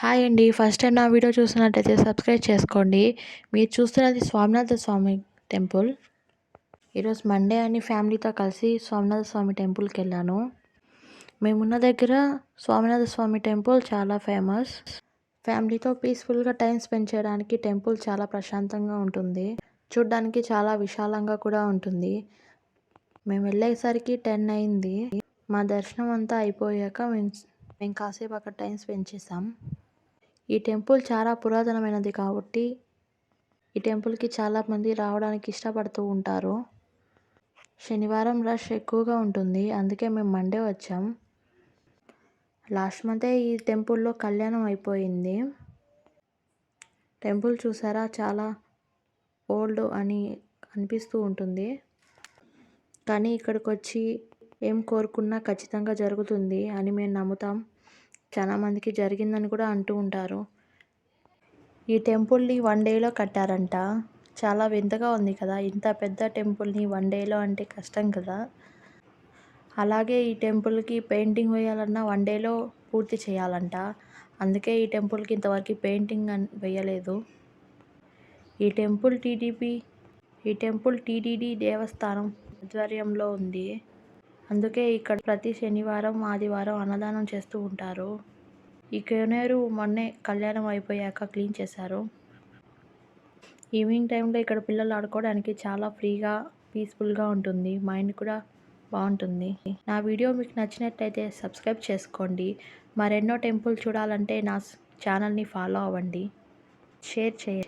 Hi అండి. First time నా video చూస్తున్నట్టయితే సబ్స్క్రైబ్ చేసుకోండి. మీరు చూస్తున్నది స్వామినాథ స్వామి టెంపుల్. ఈరోజు మండే అని ఫ్యామిలీతో కలిసి స్వామినాథ స్వామి టెంపుల్‌కెళ్ళాను. మేమున్న దగ్గర స్వామినాథ స్వామి టెంపుల్ చాలా ఫేమస్. ఫ్యామిలీతో పీస్‌ఫుల్‌గా టైం స్పెండ్ చేయడానికి టెంపుల్ చాలా ప్రశాంతంగా ఉంటుంది. చూడ్డానికి చాలా విశాలంగా కూడా ఉంటుంది. మేము వెళ్ళేసరికి 10 అయింది. మా దర్శనం అంతా అయిపోయాక మేము కాసేపు అక్కడ టైం స్పెండ్ చేసాం. ఈ టెంపుల్ చాలా పురాతనమైనది కాబట్టి ఈ టెంపుల్‌కి చాలామంది రావడానికి ఇష్టపడుతూ ఉంటారు. శనివారం రష్ ఎక్కువగా ఉంటుంది. అందుకే మేము మండే వచ్చాం. లాస్ట్ మంతే ఈ టెంపుల్‌లో కళ్యాణం అయిపోయింది. టెంపుల్ చూసారా, చాలా ఓల్డ్ అని అనిపిస్తూ ఉంటుంది. కానీ ఇక్కడికొచ్చి ఏం కోరుకున్నా ఖచ్చితంగా జరుగుతుంది అని మేము నమ్ముతాం. చాలామందికి జరిగిందని కూడా అంటూ ఉంటారు. ఈ టెంపుల్‌ని 1 డేలో కట్టారంట. చాలా వింతగా ఉంది కదా! ఇంత పెద్ద టెంపుల్‌ని 1 డేలో అంటే కష్టం కదా! అలాగే ఈ టెంపుల్‌కి పెయింటింగ్ వేయాలన్నా 1 డేలో పూర్తి చేయాలంట. అందుకే ఈ టెంపుల్‌కి ఇంతవరకు పెయింటింగ్ వేయలేదు. ఈ టెంపుల్ టీటీడీ దేవస్థానం ఆధ్వర్యంలో ఉంది. అందుకే ఇక్కడ ప్రతి శనివారం, ఆదివారం అన్నదానం చేస్తూ ఉంటారు. ఈ కోనేరు మొన్నే కళ్యాణం అయిపోయాక క్లీన్ చేశారు. ఈవినింగ్ టైంలో ఇక్కడ పిల్లలు ఆడుకోవడానికి చాలా ఫ్రీగా, పీస్‌ఫుల్‌గా ఉంటుంది. మైండ్ కూడా బాగుంటుంది. నా వీడియో మీకు నచ్చినట్టయితే సబ్స్క్రైబ్ చేసుకోండి. మరెన్నో టెంపుల్ చూడాలంటే నా ఛానల్ని ఫాలో అవ్వండి. షేర్ చేయండి.